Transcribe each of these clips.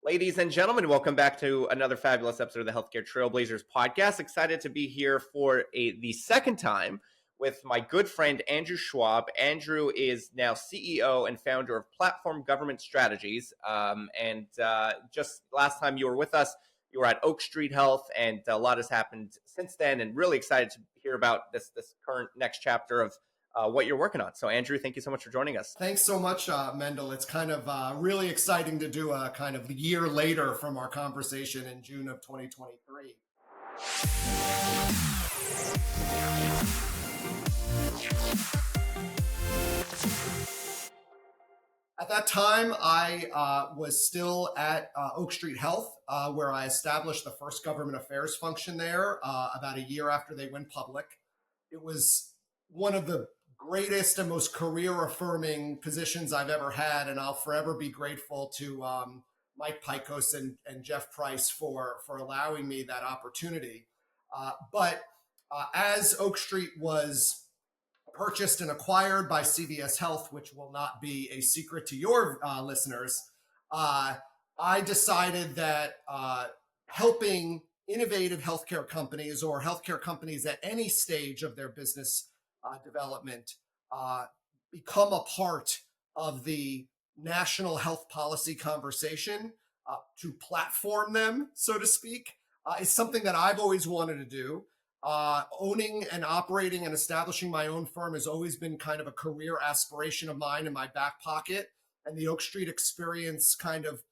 Ladies and gentlemen, welcome back to another fabulous episode of the Healthcare Trailblazers podcast. Excited to be here for the second time with my good friend Andrew Schwab. Andrew is now CEO and founder of Platform Government Strategies. Just last time you were with us, you were at Oak Street Health, and a lot has happened since then. And really excited to hear about this current next chapter of what you're working on. So, Andrew, thank you so much for joining us. Thanks so much, Mendel. It's kind of really exciting to do a kind of year later from our conversation in June of 2023. At that time, I was still at Oak Street Health, where I established the first government affairs function there about a year after they went public. It was one of the greatest and most career-affirming positions I've ever had, and I'll forever be grateful to Mike Pykos and Jeff Price for allowing me that opportunity. But as Oak Street was purchased and acquired by CVS Health, which will not be a secret to your listeners, I decided that helping innovative healthcare companies or healthcare companies at any stage of their business development become a part of the national health policy conversation, to platform them, so to speak, is something that I've always wanted to do. Owning and operating and establishing my own firm has always been kind of a career aspiration of mine in my back pocket. And the Oak Street experience kind of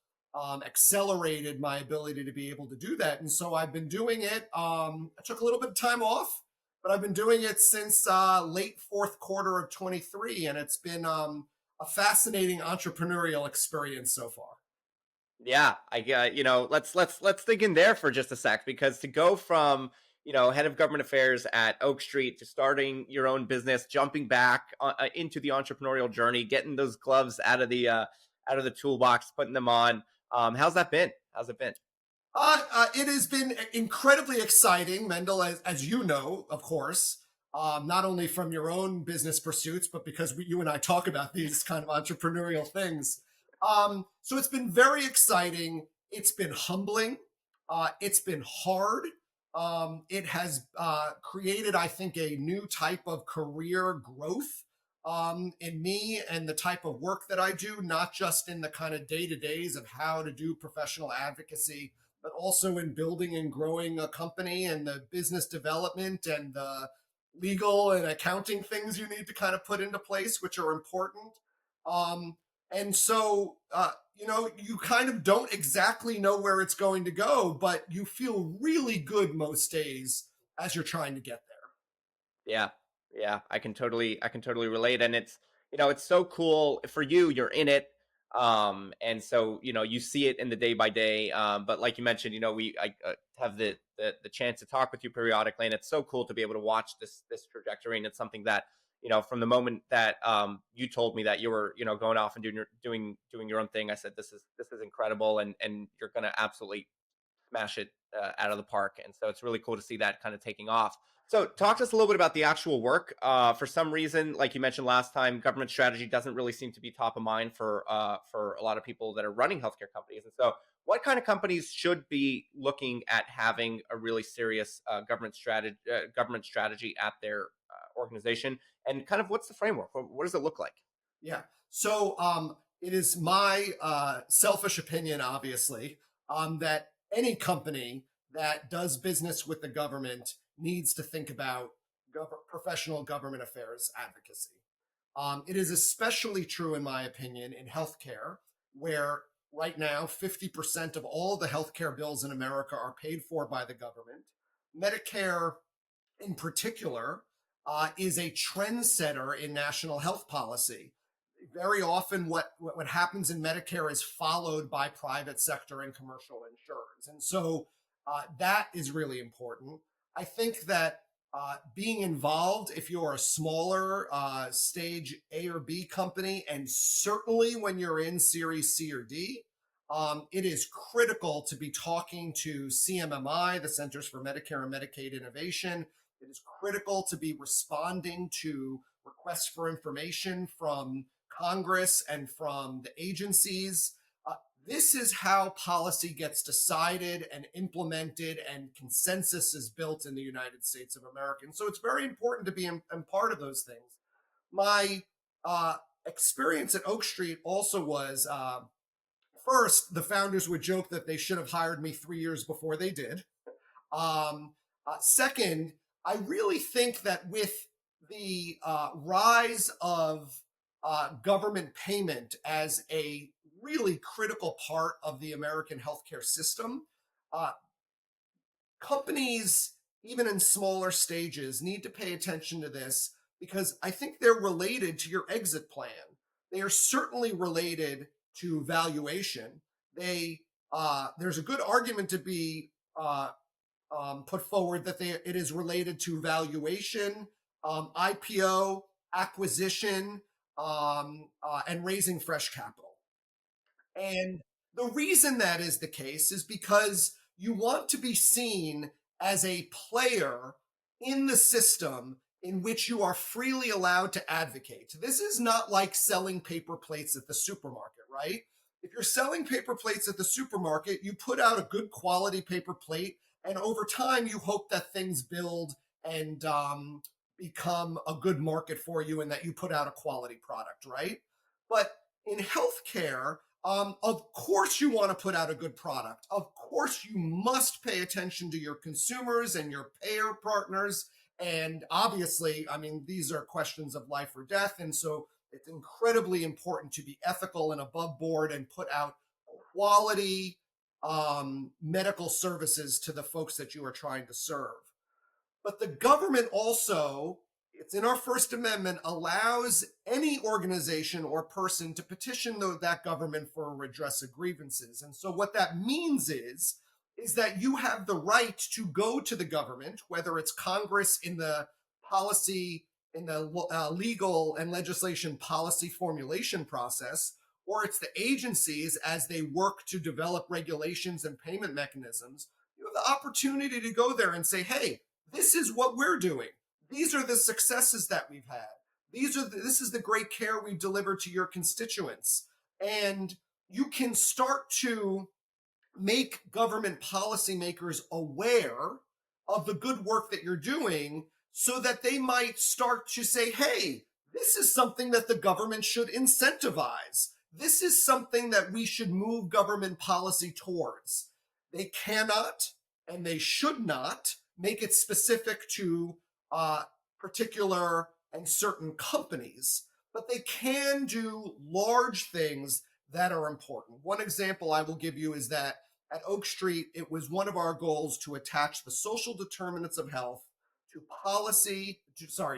accelerated my ability to be able to do that. And so I've been doing it. I took a little bit of time off, but I've been doing it since late fourth quarter of 23. And it's been a fascinating entrepreneurial experience so far. Yeah, let's dig in there for just a sec, because to go from head of government affairs at Oak Street to starting your own business, jumping back into the entrepreneurial journey, getting those gloves out of the toolbox, putting them on. How's that been? How's it been? It has been incredibly exciting, Mendel, as you know, of course, not only from your own business pursuits, but because you and I talk about these kind of entrepreneurial things. So it's been very exciting. It's been humbling. It's been hard. It has created, I think, a new type of career growth in me and the type of work that I do, not just in the kind of day-to-days of how to do professional advocacy, but also in building and growing a company and the business development and the legal and accounting things you need to kind of put into place, which are important. And so, you kind of don't exactly know where it's going to go, but you feel really good most days as you're trying to get there. Yeah, I can totally relate. And it's so cool for you. You're in it. And so, you see it in the day by day. But like you mentioned, I have the chance to talk with you periodically, and it's so cool to be able to watch this trajectory. And it's something that, from the moment that you told me that you were, going off and doing your own thing, I said, this is incredible, and you're going to absolutely smash it out of the park. And so it's really cool to see that kind of taking off. So talk to us a little bit about the actual work. For some reason, like you mentioned last time, government strategy doesn't really seem to be top of mind for a lot of people that are running healthcare companies. And so what kind of companies should be looking at having a really serious government strategy at their organization? And kind of what's the framework? What does it look like? Yeah. So it is my selfish opinion, obviously, that any company that does business with the government needs to think about professional government affairs advocacy. It is especially true, in my opinion, in healthcare, where right now 50% of all the healthcare bills in America are paid for by the government. Medicare, in particular, is a trendsetter in national health policy. Very often what happens in Medicare is followed by private sector and commercial insurers. And so that is really important. I think that being involved, if you're a smaller stage A or B company, and certainly when you're in Series C or D, it is critical to be talking to CMMI, the Centers for Medicare and Medicaid Innovation. It is critical to be responding to requests for information from Congress and from the agencies. this is how policy gets decided and implemented and consensus is built in the United States of America. And so it's very important to be in part of those things. My experience at Oak Street also was first, the founders would joke that they should have hired me 3 years before they did. Second, I really think that with the rise of government payment as a really critical part of the American healthcare system, uh, companies, even in smaller stages, need to pay attention to this because I think they're related to your exit plan. They are certainly related to valuation. There's a good argument to be put forward that it is related to valuation, IPO, acquisition, and raising fresh capital. And the reason that is the case is because you want to be seen as a player in the system in which you are freely allowed to advocate. This is not like selling paper plates at the supermarket, right? If you're selling paper plates at the supermarket, you put out a good quality paper plate, and over time, you hope that things build and become a good market for you and that you put out a quality product, right? But in healthcare, of course, you want to put out a good product. Of course, you must pay attention to your consumers and your payer partners. And obviously, I mean, these are questions of life or death. And so it's incredibly important to be ethical and above board and put out quality medical services to the folks that you are trying to serve. But the government also, it's in our First Amendment, allows any organization or person to petition that government for a redress of grievances. And so what that means is that you have the right to go to the government, whether it's Congress in the policy, in the legal and legislation policy formulation process, or it's the agencies as they work to develop regulations and payment mechanisms. You have the opportunity to go there and say, hey, this is what we're doing. These are the successes that we've had. This is the great care we've delivered to your constituents. And you can start to make government policymakers aware of the good work that you're doing so that they might start to say, hey, this is something that the government should incentivize. This is something that we should move government policy towards. They cannot and they should not make it specific to particular and certain companies, but they can do large things that are important. One example I will give you is that at Oak Street, it was one of our goals to attach the social determinants of health to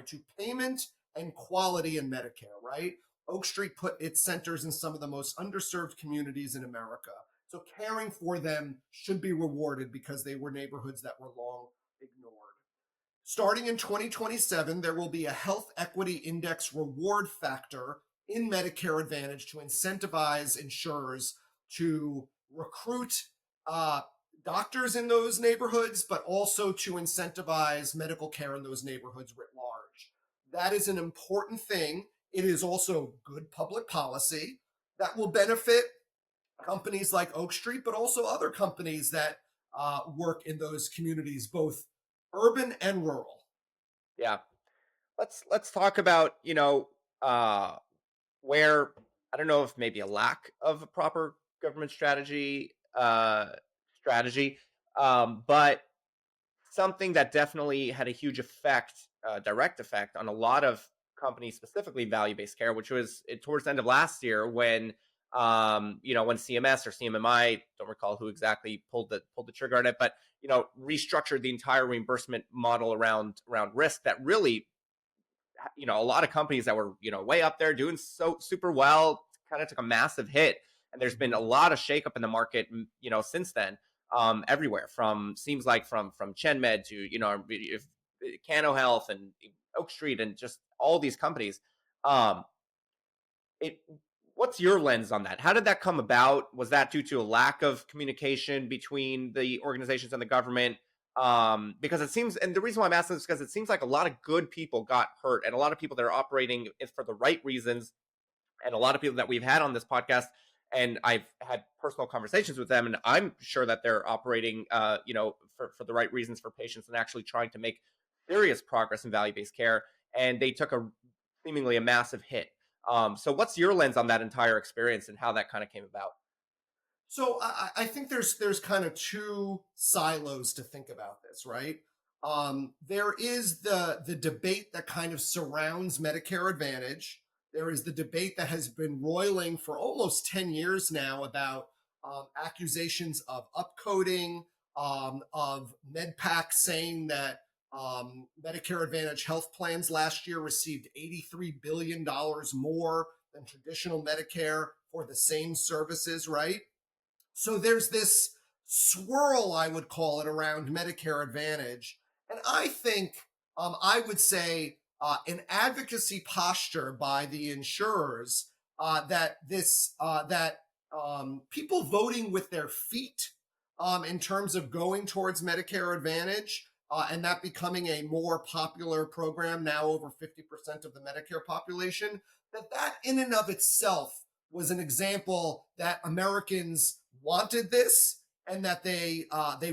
to payment and quality in Medicare, right? Oak Street put its centers in some of the most underserved communities in America. So caring for them should be rewarded because they were neighborhoods that were long ignored. Starting in 2027, there will be a health equity index reward factor in Medicare Advantage to incentivize insurers to recruit doctors in those neighborhoods, but also to incentivize medical care in those neighborhoods writ large. That is an important thing. It is also good public policy that will benefit companies like Oak Street, but also other companies that work in those communities, both urban and rural. Yeah. Let's talk about, where I don't know if maybe a lack of a proper government strategy, but something that definitely had a huge effect, direct effect on a lot of companies, specifically value-based care, which was towards the end of last year when when CMS or CMMI, don't recall who exactly pulled the trigger on it, but restructured the entire reimbursement model around risk that really, a lot of companies that were, way up there doing so super well kind of took a massive hit. And there's been a lot of shakeup in the market, since then, everywhere from seems like from ChenMed to, Cano Health and Oak Street and just all these companies. Um, it What's your lens on that? How did that come about? Was that due to a lack of communication between the organizations and the government? Because it seems, and the reason why I'm asking this is because it seems like a lot of good people got hurt, and a lot of people that are operating for the right reasons, and a lot of people that we've had on this podcast And I've had personal conversations with them, and I'm sure that they're operating, for the right reasons for patients and actually trying to make serious progress in value-based care. And they took a seemingly a massive hit. So what's your lens on that entire experience and how that kind of came about? So I think there's kind of two silos to think about this, right? There is the debate that kind of surrounds Medicare Advantage. There is the debate that has been roiling for almost 10 years now about accusations of upcoding, of MedPAC saying that Medicare Advantage health plans last year received $83 billion more than traditional Medicare for the same services, right? So there's this swirl, I would call it, around Medicare Advantage. And I think I would say an advocacy posture by the insurers that people voting with their feet in terms of going towards Medicare Advantage and that becoming a more popular program, now over 50% of the Medicare population, that in and of itself was an example that Americans wanted this and that they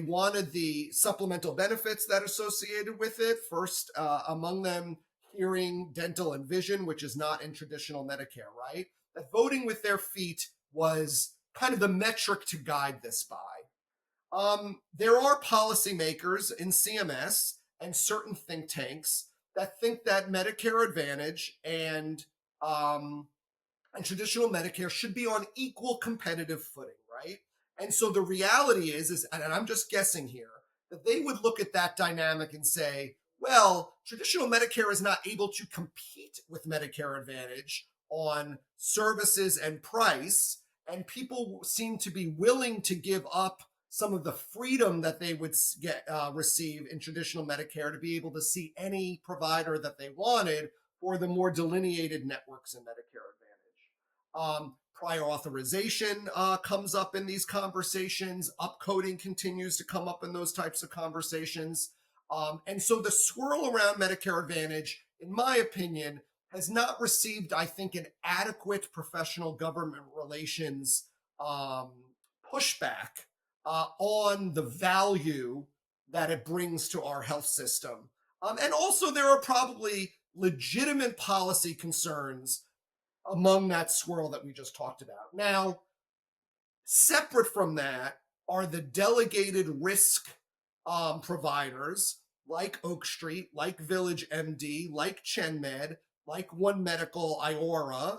wanted the supplemental benefits that associated with it. First, among them, hearing, dental, and vision, which is not in traditional Medicare, right? That voting with their feet was kind of the metric to guide this by. There are policymakers in CMS and certain think tanks that think that Medicare Advantage and traditional Medicare should be on equal competitive footing, right? And so the reality is, and I'm just guessing here, that they would look at that dynamic and say, well, traditional Medicare is not able to compete with Medicare Advantage on services and price, and people seem to be willing to give up some of the freedom that they would receive in traditional Medicare to be able to see any provider that they wanted for the more delineated networks in Medicare Advantage. Prior authorization comes up in these conversations. Upcoding continues to come up in those types of conversations. And so the swirl around Medicare Advantage, in my opinion, has not received, I think, an adequate professional government relations pushback on the value that it brings to our health system. And also, there are probably legitimate policy concerns among that swirl that we just talked about. Now, separate from that are the delegated risk providers like Oak Street, like Village MD, like ChenMed, like One Medical Iora,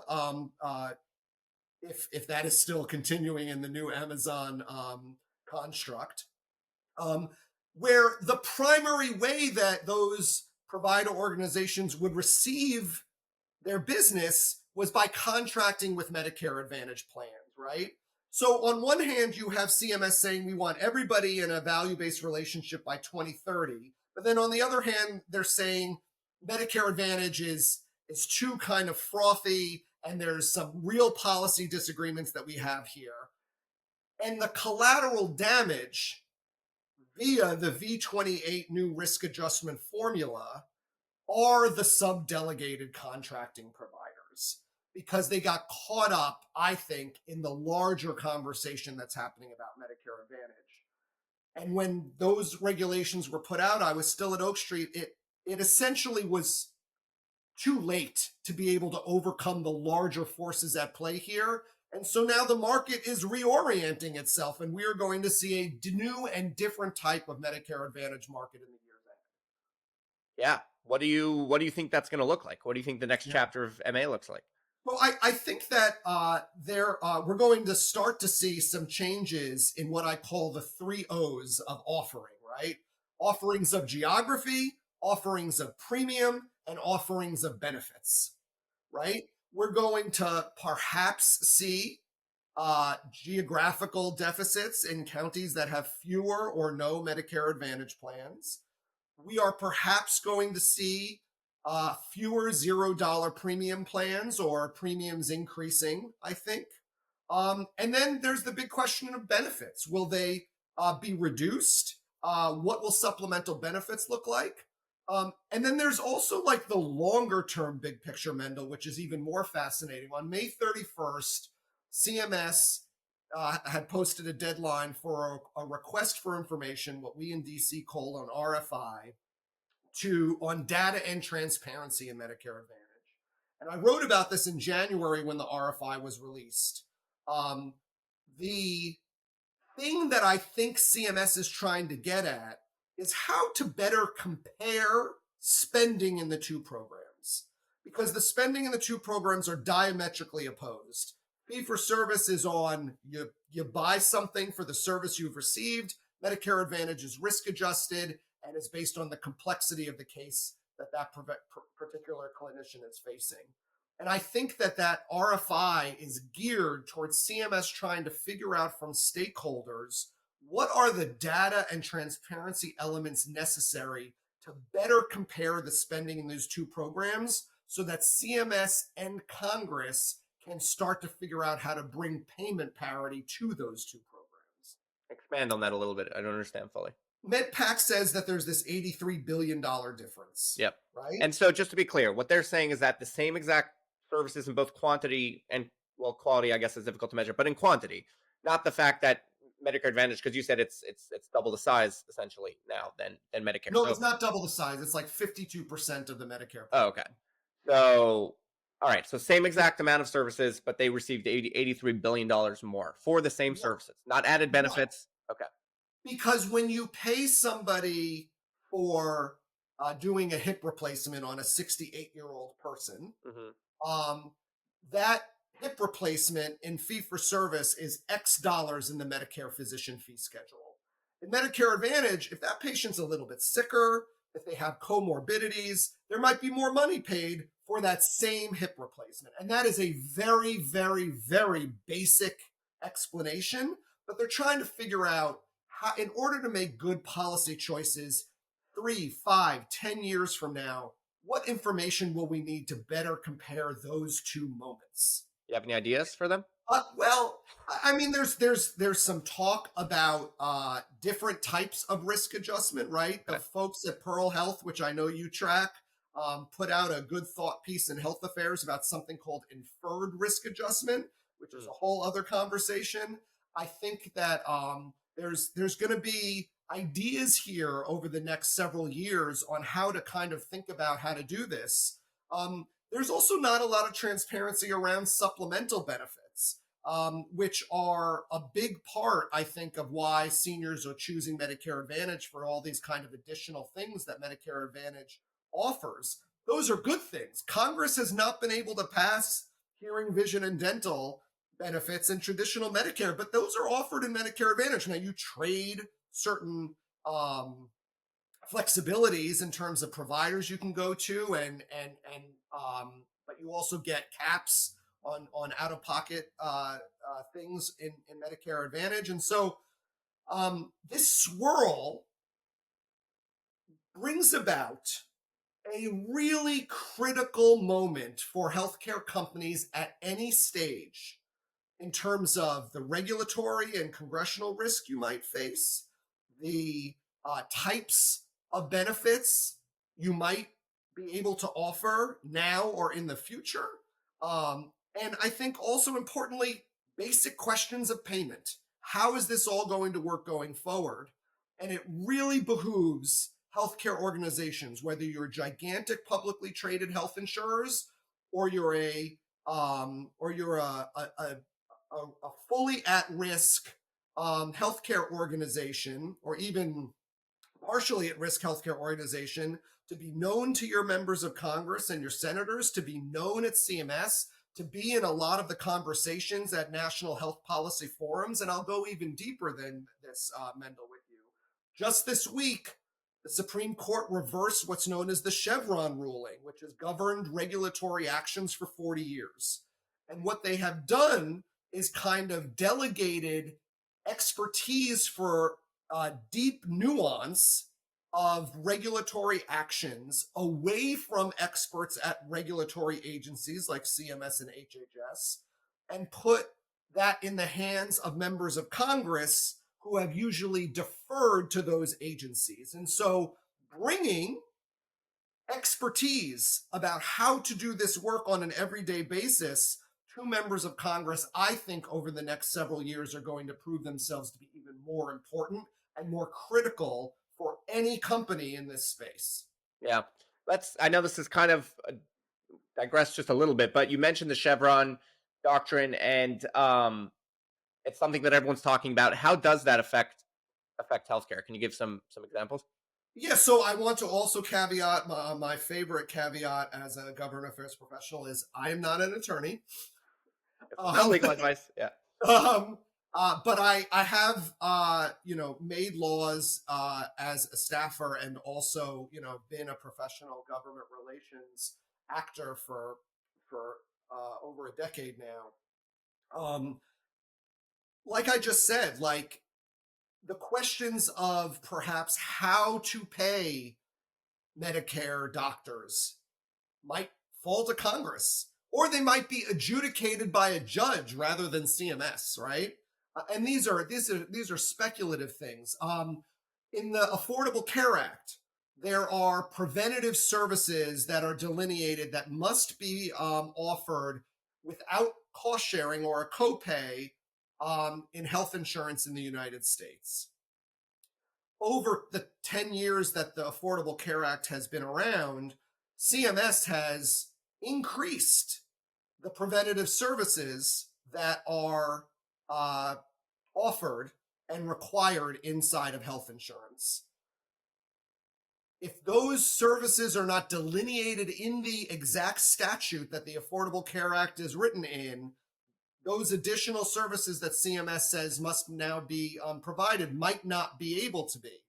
if that is still continuing in the new Amazon construct, um, where the primary way that those provider organizations would receive their business was by contracting with Medicare Advantage plans, right? So on one hand, you have CMS saying we want everybody in a value-based relationship by 2030. But then on the other hand, they're saying Medicare Advantage is too kind of frothy and there's some real policy disagreements that we have here. And the collateral damage via the V28 new risk adjustment formula are the sub-delegated contracting providers because they got caught up, I think, in the larger conversation that's happening about Medicare Advantage. And when those regulations were put out, I was still at Oak Street. It essentially was too late to be able to overcome the larger forces at play here. And so now the market is reorienting itself, and we are going to see a new and different type of Medicare Advantage market in the years ahead. Yeah. What do you think that's going to look like? What do you think the next Yeah. chapter of MA looks like? Well, I think that we're going to start to see some changes in what I call the three O's of offering, right? Offerings of geography, offerings of premium, and offerings of benefits, right? We're going to perhaps see geographical deficits in counties that have fewer or no Medicare Advantage plans. We are perhaps going to see fewer $0 premium plans or premiums increasing, I think. And then there's the big question of benefits. Will they be reduced? What will supplemental benefits look like? And then there's also like the longer term big picture, Mendel, which is even more fascinating. On May 31st, CMS had posted a deadline for a request for information, what we in DC call an RFI, on data and transparency in Medicare Advantage. And I wrote about this in January when the RFI was released. The thing that I think CMS is trying to get at is how to better compare spending in the two programs. Because the spending in the two programs are diametrically opposed. Fee for service is on you buy something for the service you've received. Medicare Advantage is risk adjusted and is based on the complexity of the case that particular clinician is facing. And I think that RFI is geared towards CMS trying to figure out from stakeholders what are the data and transparency elements necessary to better compare the spending in those two programs so that CMS and Congress can start to figure out how to bring payment parity to those two programs. Expand on that a little bit. I don't understand fully. MedPAC says that there's this $83 billion difference. Yep. Right? And so just to be clear, what they're saying is that the same exact services in both quantity and, well, quality, I guess, is difficult to measure, but in quantity, not the fact that Medicare Advantage, because you said it's double the size essentially now than Medicare. No, so, it's not double the size. It's like 52% of the Medicare. Oh, okay. So, all right. So same exact amount of services, but they received $83 billion more for the same services, not added benefits. Okay. Because when you pay somebody for doing a hip replacement on a 68-year-old person, that hip replacement in fee for service is X dollars in the Medicare physician fee schedule. In Medicare Advantage, if that patient's a little bit sicker, if they have comorbidities, there might be more money paid for that same hip replacement. And that is a very, very, very basic explanation, but they're trying to figure out how, in order to make good policy choices 3, 5, 10 years from now, what information will we need to better compare those two moments? You have any ideas for them? Well, I mean, there's some talk about different types of risk adjustment, right? Okay. The folks at Pearl Health, which I know you track, put out a good thought piece in Health Affairs about something called inferred risk adjustment, which is a whole other conversation. I think that there's going to be ideas here over the next several years on how to kind of think about how to do this. There's also not a lot of transparency around supplemental benefits, which are a big part, I think, of why seniors are choosing Medicare Advantage for all these kind of additional things that Medicare Advantage offers. Those are good things. Congress has not been able to pass hearing, vision, and dental benefits in traditional Medicare, but those are offered in Medicare Advantage. Now, you trade certain flexibilities in terms of providers you can go to, but you also get caps on out-of-pocket things in Medicare Advantage. And so this swirl brings about a really critical moment for healthcare companies at any stage in terms of the regulatory and congressional risk you might face, the types of benefits you might be able to offer now or in the future. And I think also importantly, basic questions of payment. How is this all going to work going forward? And it really behooves healthcare organizations, whether you're gigantic publicly traded health insurers or you're a fully at-risk healthcare organization, or even partially at-risk healthcare organization, to be known to your members of Congress and your senators, to be known at CMS, to be in a lot of the conversations at national health policy forums. And I'll go even deeper than this, Mendel, with you. Just this week, the Supreme Court reversed what's known as the Chevron ruling, which has governed regulatory actions for 40 years. And what they have done is kind of delegated expertise for deep nuance of regulatory actions away from experts at regulatory agencies like CMS and HHS, and put that in the hands of members of Congress who have usually deferred to those agencies. And so bringing expertise about how to do this work on an everyday basis two members of Congress, I think, over the next several years are going to prove themselves to be even more important and more critical for any company in this space. Yeah. I know this is kind of digress just a little bit, but you mentioned the Chevron doctrine, and it's something that everyone's talking about. How does that affect healthcare? Can you give some examples? Yeah, so I want to also caveat my favorite caveat as a government affairs professional is I am not an attorney. This is not Um, legal advice. Yeah. um, but I have made laws as a staffer and also been a professional government relations actor for over a decade now. Like I just said, like the questions of perhaps how to pay Medicare doctors might fall to Congress, or they might be adjudicated by a judge rather than CMS, right? And these are speculative things. In the Affordable Care Act, there are preventative services that are delineated that must be offered without cost sharing or a copay in health insurance in the United States. Over the 10 years that the Affordable Care Act has been around, CMS has increased the preventative services that are offered and required inside of health insurance. If those services are not delineated in the exact statute that the Affordable Care Act is written in, those additional services that CMS says must now be provided might not be able to be.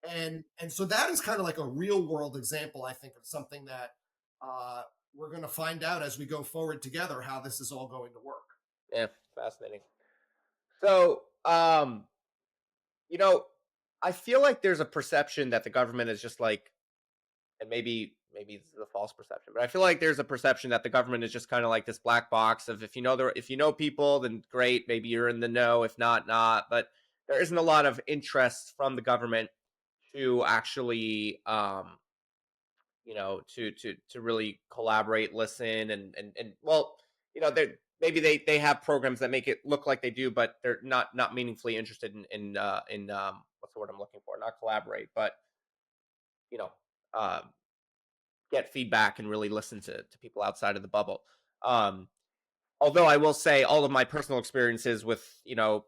And so that is kind of like a real world example, I think, of something that we're going to find out as we go forward together how this is all going to work. Yeah. Fascinating. So, you know, I feel like there's a perception that the government is just like, and maybe this is a false perception, but I feel like there's a perception that the government is just kind of like this black box of if you know people, then great, maybe you're in the know. If not, not. But there isn't a lot of interest from the government to actually to really collaborate, listen, and well, they maybe they have programs that make it look like they do, but they're not meaningfully interested in what's the word I'm looking for? Not collaborate, but you know, uh, get feedback and really listen to people outside of the bubble. Um, Although I will say all of my personal experiences with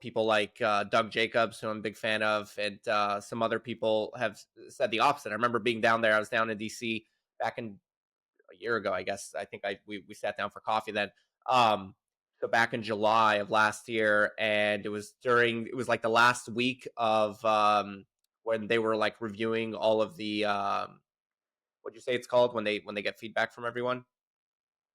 people like Doug Jacobs, who I'm a big fan of, and some other people have said the opposite. I remember being down there. I was down in DC back in a year ago, I guess. I think we sat down for coffee then. So back in July of last year, and it was like the last week of when they were like reviewing all of the what'd you say it's called when they get feedback from everyone?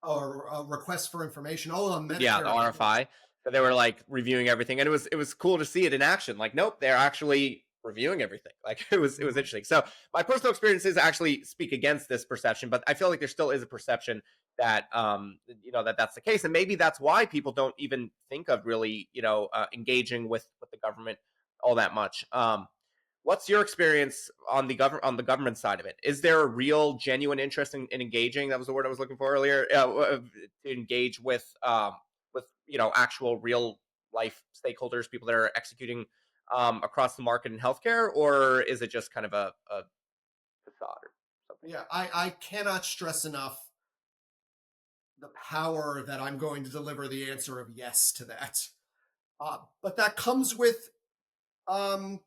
Or a request for information. Oh, on Yeah, the Medicare Advantage. RFI. So they were like reviewing everything, and it was cool to see it in action. Like, nope, they're actually reviewing everything. Like it was Mhm. interesting. So my personal experiences actually speak against this perception, but I feel like there still is a perception that that's the case, and maybe that's why people don't even think of really engaging with the government all that much. What's your experience on the government side of it? Is there a real genuine interest in engaging? That was the word I was looking for earlier. To engage with actual real life stakeholders, people that are executing across the market in healthcare, or is it just kind of a facade or something? Yeah, I cannot stress enough the power that I'm going to deliver the answer of yes to that. But that comes with um,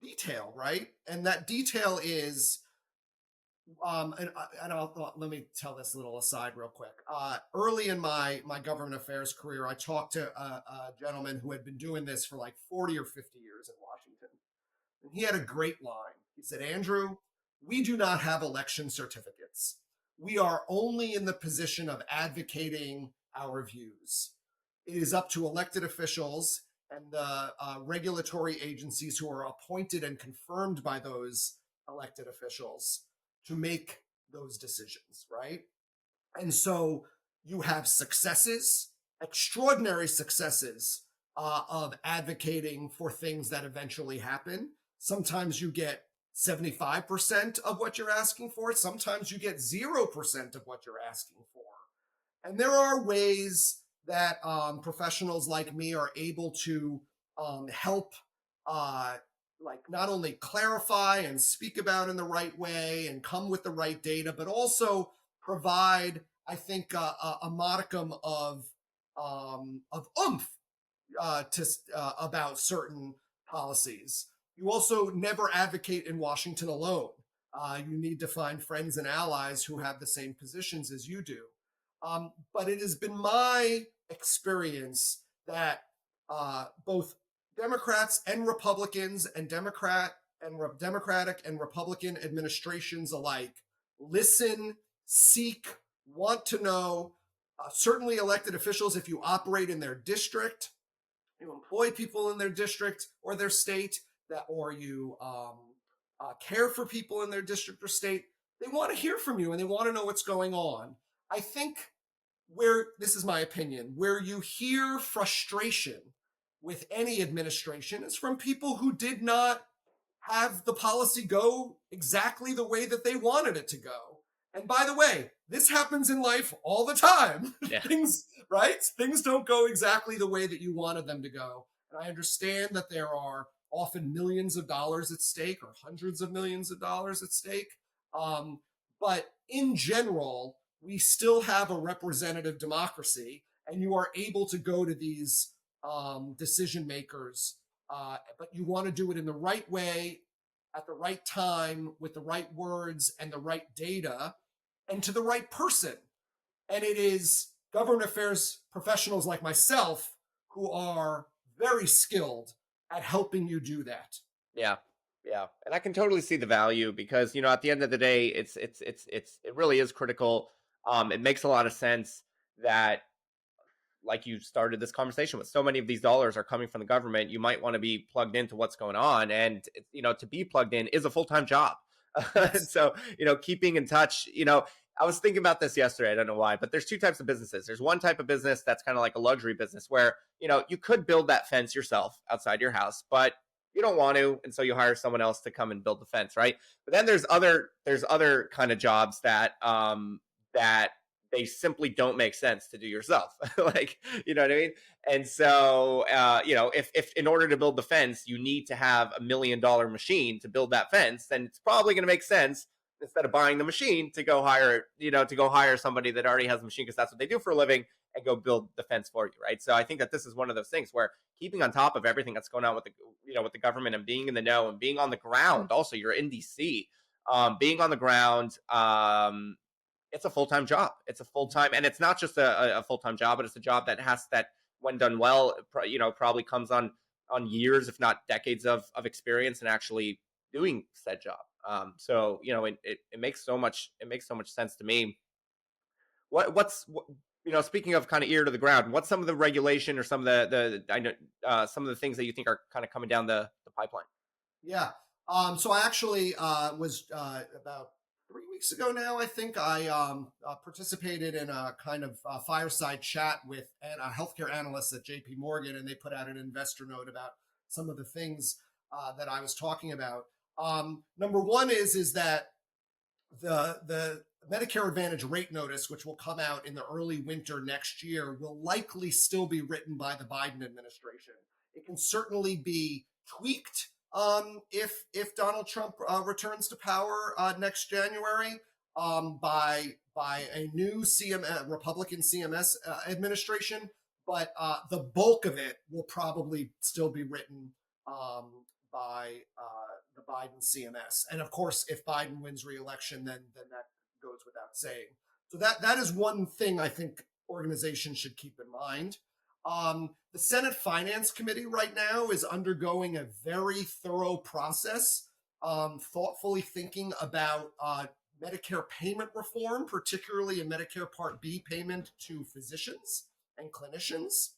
detail, right? And that detail is let me tell this little aside real quick. Early in my government affairs career, I talked to a gentleman who had been doing this for like 40 or 50 years in Washington. And he had a great line. He said, Andrew, we do not have election certificates. We are only in the position of advocating our views. It is up to elected officials and the regulatory agencies who are appointed and confirmed by those elected officials to make those decisions, right? And so you have successes, extraordinary successes of advocating for things that eventually happen. Sometimes you get 75% of what you're asking for. Sometimes you get 0% of what you're asking for. And there are ways that professionals like me are able to help, uh, like, not only clarify and speak about in the right way and come with the right data, but also provide, I think, a modicum of oomph to about certain policies. You also never advocate in Washington alone. You need to find friends and allies who have the same positions as you do. But it has been my experience that both Democrats and Republicans and Democratic and Republican administrations alike listen, seek, want to know. Certainly, elected officials, if you operate in their district, you employ people in their district or their state, that, or you care for people in their district or state, they want to hear from you and they want to know what's going on. I think where, this is my opinion, where you hear frustration with any administration is from people who did not have the policy go exactly the way that they wanted it to go. And by the way, this happens in life all the time. Yeah. Things, right? Things don't go exactly the way that you wanted them to go. And I understand that there are often millions of dollars at stake or hundreds of millions of dollars at stake. But in general, we still have a representative democracy, and you are able to go to these decision makers, but you want to do it in the right way, at the right time, with the right words and the right data, and to the right person. And it is government affairs professionals like myself who are very skilled at helping you do that. Yeah. Yeah. And I can totally see the value because, at the end of the day, it really is critical. It makes a lot of sense that, like you started this conversation with, so many of these dollars are coming from the government. You might want to be plugged into what's going on. And, to be plugged in is a full-time job. And Yes. so, keeping in touch, I was thinking about this yesterday. I don't know why, but there's two types of businesses. There's one type of business that's kind of like a luxury business where, you could build that fence yourself outside your house, but you don't want to. And so you hire someone else to come and build the fence. Right. But then there's other kind of jobs that they simply don't make sense to do yourself. Like, you know what I mean? And so, if in order to build the fence, you need to have $1 million machine to build that fence, then it's probably going to make sense, instead of buying the machine, to go hire somebody that already has a machine, because that's what they do for a living, and go build the fence for you. Right. So I think that this is one of those things where keeping on top of everything that's going on with the government, and being in the know and being on the ground. Also, you're in DC, being on the ground, it's a full-time job. It's a full-time, and it's not just a full-time job, but it's a job that when done well, probably comes on years, if not decades of experience and actually doing said job. So it makes so much sense to me. Speaking of kind of ear to the ground, what's some of the regulation, or some of the I know some of the things that you think are kind of coming down the pipeline? Yeah. So I actually was about 3 weeks ago now, I think, I participated in a kind of fireside chat with a healthcare analyst at JP Morgan, and they put out an investor note about some of the things that I was talking about. Number one is that the Medicare Advantage rate notice, which will come out in the early winter next year, will likely still be written by the Biden administration. It can certainly be tweaked if Donald Trump returns to power next January, by a new Republican CMS administration, but the bulk of it will probably still be written by the Biden CMS. And of course, if Biden wins re-election, then that goes without saying. So that is one thing I think organizations should keep in mind. The Senate Finance Committee right now is undergoing a very thorough process, thoughtfully thinking about Medicare payment reform, particularly a Medicare Part B payment to physicians and clinicians.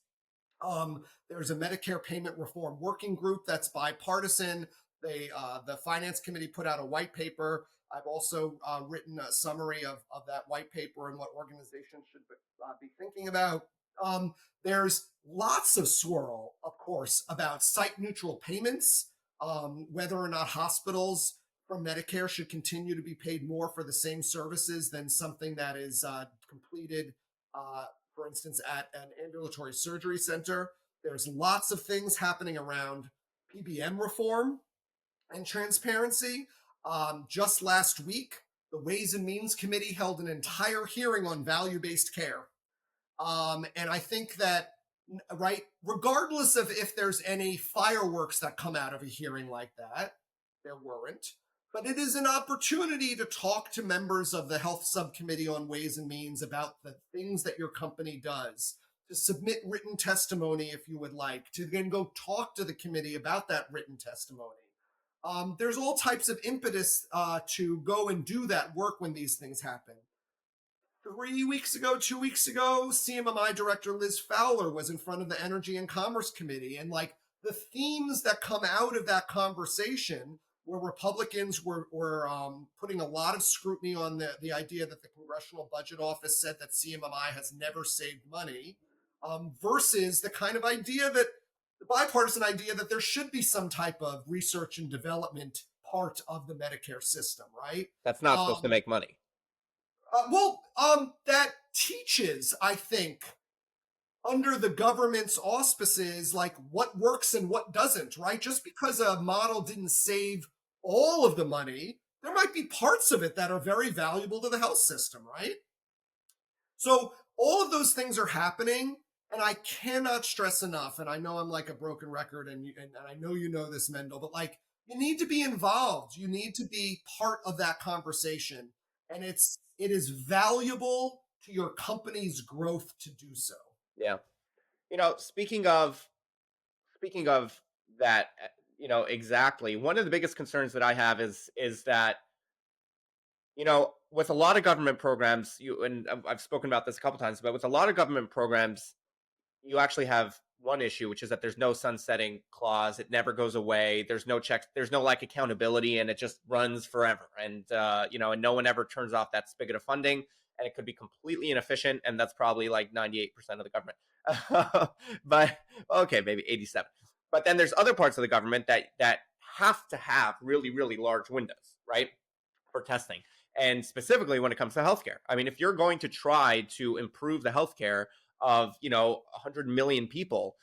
There's a Medicare payment reform working group that's bipartisan. The Finance Committee put out a white paper. I've also written a summary of that white paper and what organizations should be thinking about. There's lots of swirl, of course, about site neutral payments, whether or not hospitals from Medicare should continue to be paid more for the same services than something that is completed for instance, at an ambulatory surgery center. There's lots of things happening around PBM reform and transparency. Just last week, the Ways and Means Committee held an entire hearing on value based care. And I think that, right, regardless of if there's any fireworks that come out of a hearing like that, there weren't. But it is an opportunity to talk to members of the Health Subcommittee on Ways and Means about the things that your company does, to submit written testimony if you would like, to then go talk to the committee about that written testimony. There's all types of impetus to go and do that work when these things happen. 3 weeks ago, 2 weeks ago, CMMI Director Liz Fowler was in front of the Energy and Commerce Committee. And like the themes that come out of that conversation, where Republicans were putting a lot of scrutiny on the idea that the Congressional Budget Office said that CMMI has never saved money, versus the kind of idea that the bipartisan idea that there should be some type of research and development part of the Medicare system, right? That's not supposed to Um, make money. that teaches, I think, under the government's auspices, like what works and what doesn't, right? Just because a model didn't save all of the money, there might be parts of it that are very valuable to the health system, right? So all of those things are happening. And I cannot stress enough, and I know I'm like a broken record, and I know you know this, Mendel, but like you need to be involved. You need to be part of that conversation. And it is valuable to your company's growth to do so. Yeah. Speaking of that, exactly. One of the biggest concerns that I have is that with a lot of government programs, I've spoken about this a couple times, but with a lot of government programs, you actually have one issue, which is that there's no sunsetting clause. It never goes away. There's no checks. There's no like accountability, and it just runs forever. And no one ever turns off that spigot of funding, and it could be completely inefficient. And that's probably like 98% of the government. But okay, maybe 87. But then there's other parts of the government that have to have really, really large windows, right, for testing. And specifically when it comes to healthcare. I mean, if you're going to try to improve the healthcare of 100 million people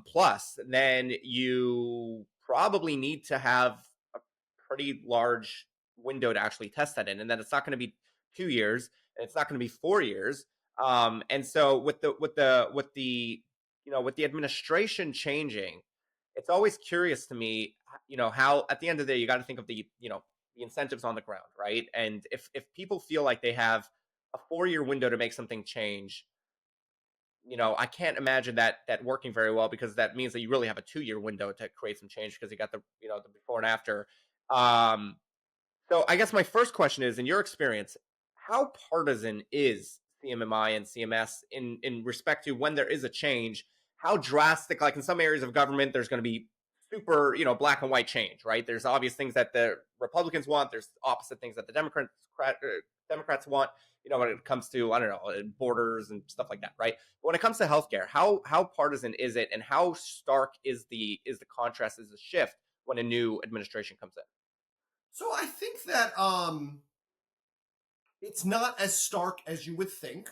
plus, then you probably need to have a pretty large window to actually test that in, and then it's not going to be 2 years, and it's not going to be 4 years. And so with the administration changing, it's always curious to me, how at the end of the day you got to think of the incentives on the ground, right? And if people feel like they have a 4-year window to make something change, I can't imagine that working very well, because that means that you really have a 2-year window to create some change, because you got the before and after. Um, so I guess my first question is, in your experience, how partisan is CMMI and CMS in respect to when there is a change? How drastic? Like in some areas of government, there's going to be super, black and white change, right? There's obvious things that the Republicans want. There's opposite things that the Democrats want. When it comes to, I don't know, borders and stuff like that, right? But when it comes to healthcare, how partisan is it, and how stark is the contrast, is the shift when a new administration comes in? So I think that it's not as stark as you would think,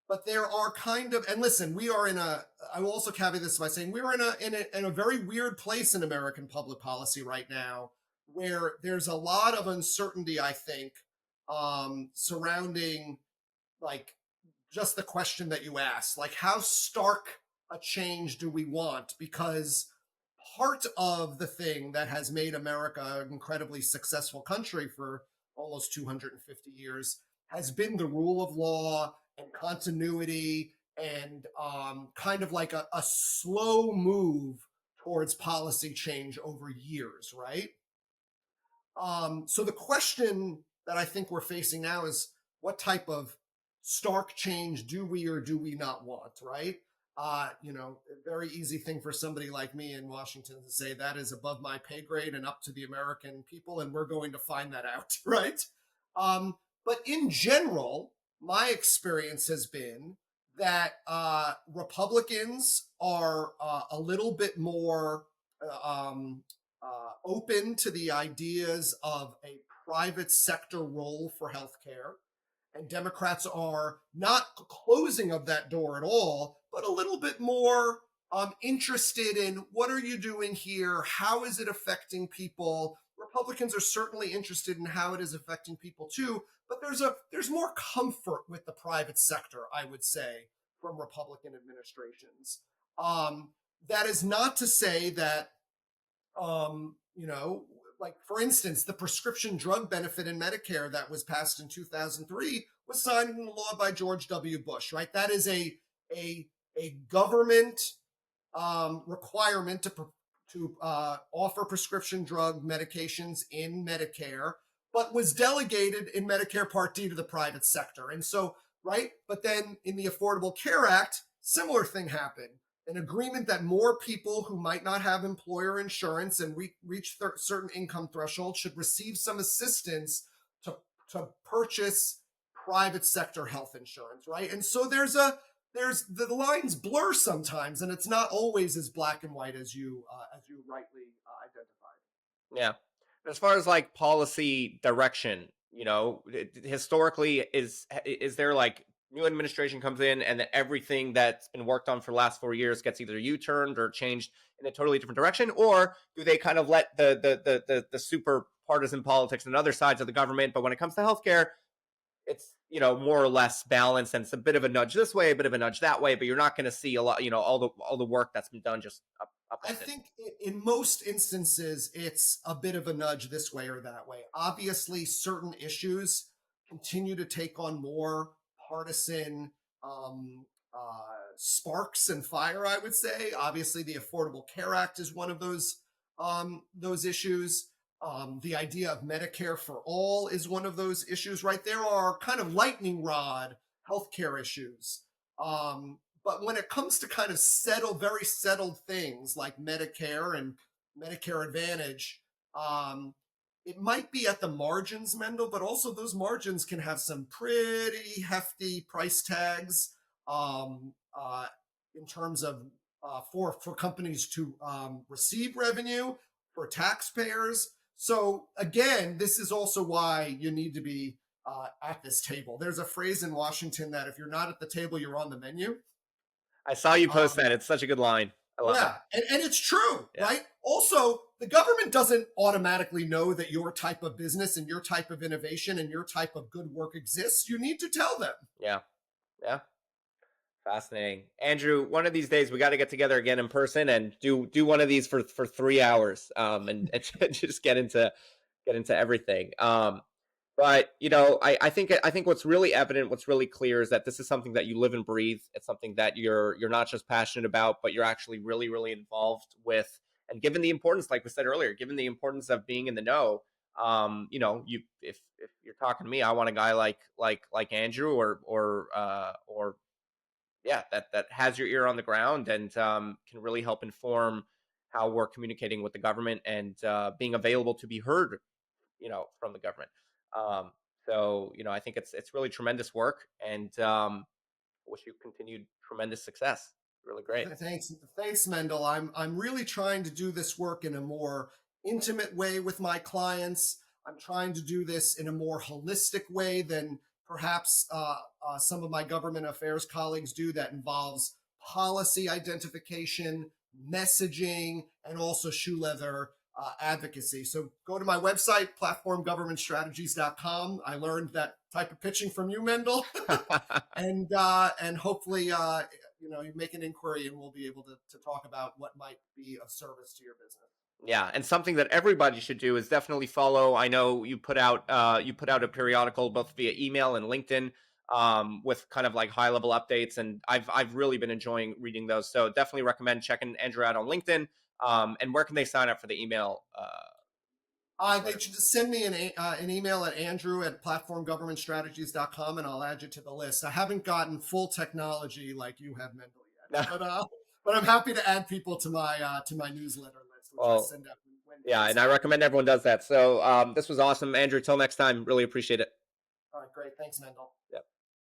but there are kind of, and listen, we are in a, I will also caveat this by saying we're in a very weird place in American public policy right now, where there's a lot of uncertainty, I think, surrounding like just the question that you asked, like how stark a change do we want? Because part of the thing that has made America an incredibly successful country for almost 250 years has been the rule of law and continuity, and kind of like a slow move towards policy change over years, right? So the question that I think we're facing now is, what type of stark change do we or do we not want, right? A very easy thing for somebody like me in Washington to say that is above my pay grade and up to the American people, and we're going to find that out, right? But in general, my experience has been that Republicans are a little bit more open to the ideas of a private sector role for healthcare. And Democrats are not closing of that door at all, but a little bit more interested in what are you doing here? How is it affecting people? Republicans are certainly interested in how it is affecting people too, but there's more comfort with the private sector, I would say, from Republican administrations. That is not to say that like for instance, the prescription drug benefit in Medicare that was passed in 2003 was signed into law by George W. Bush, right? That is a a government requirement to offer prescription drug medications in Medicare, but was delegated in Medicare Part D to the private sector. And so, right, but then in the Affordable Care Act, similar thing happened. An agreement that more people who might not have employer insurance and reach certain income thresholds should receive some assistance to, to purchase private sector health insurance, right? And so there's the lines blur sometimes, and it's not always as black and white as you rightly identified. Yeah. As far as like policy direction, historically, is there like new administration comes in and then everything that's been worked on for the last 4 years gets either U-turned or changed in a totally different direction, or do they kind of let the super partisan politics and other sides of the government? But when it comes to healthcare, it's more or less balanced, and it's a bit of a nudge this way, a bit of a nudge that way, but you're not going to see a lot, all the work that's been done just I upended. think in most instances, it's a bit of a nudge this way or that way. Obviously, certain issues continue to take on more partisan sparks and fire, I would say. Obviously, the Affordable Care Act is one of those issues. The idea of Medicare for all is one of those issues, right? There are kind of lightning rod healthcare issues. But when it comes to kind of very settled things like Medicare and Medicare Advantage, it might be at the margins, Mendel, but also those margins can have some pretty hefty price tags in terms of for companies to receive revenue, for taxpayers. So again, this is also why you need to be at this table. There's a phrase in Washington that if you're not at the table, you're on the menu. I saw you post Um, that. It's such a good line. I love it. yeah, and it's true, Yeah. right? Also, the government doesn't automatically know that your type of business and your type of innovation and your type of good work exists. You need to tell them. Yeah. Yeah. Fascinating. Andrew, one of these days we got to get together again in person and do one of these for 3 hours and just get into everything. But I think what's really evident, what's really clear is that this is something that you live and breathe. It's something that you're not just passionate about, but you're actually really, really involved with. And given the importance, like we said earlier, given the importance of being in the know, you if you're talking to me, I want a guy like Andrew or yeah, that has your ear on the ground and can really help inform how we're communicating with the government and being available to be heard, from the government. Um, so I think it's really tremendous work, and wish you continued tremendous success. Really great. Thanks, Mendel. I'm really trying to do this work in a more intimate way with my clients. I'm trying to do this in a more holistic way than perhaps some of my government affairs colleagues do. That involves policy identification, messaging, and also shoe leather advocacy. So go to my website, platformgovernmentstrategies.com. I learned that type of pitching from you, Mendel, and hopefully you make an inquiry and we'll be able to talk about what might be of service to your business. Yeah, and something that everybody should do is definitely follow. I know you put out a periodical both via email and LinkedIn with kind of like high level updates, and I've really been enjoying reading those. So definitely recommend checking Andrew out on LinkedIn. And where can they sign up for the email? They should just send me an email at andrew@platformgovernmentstrategies.com and I'll add you to the list. I haven't gotten full technology like you have, Mendel, yet, but I'm happy to add people to my newsletter list, which I Well, send out yeah, and Wednesdays. I recommend everyone does that. So this was awesome, Andrew. Till next time, really appreciate it. All right, great. Thanks, Mendel.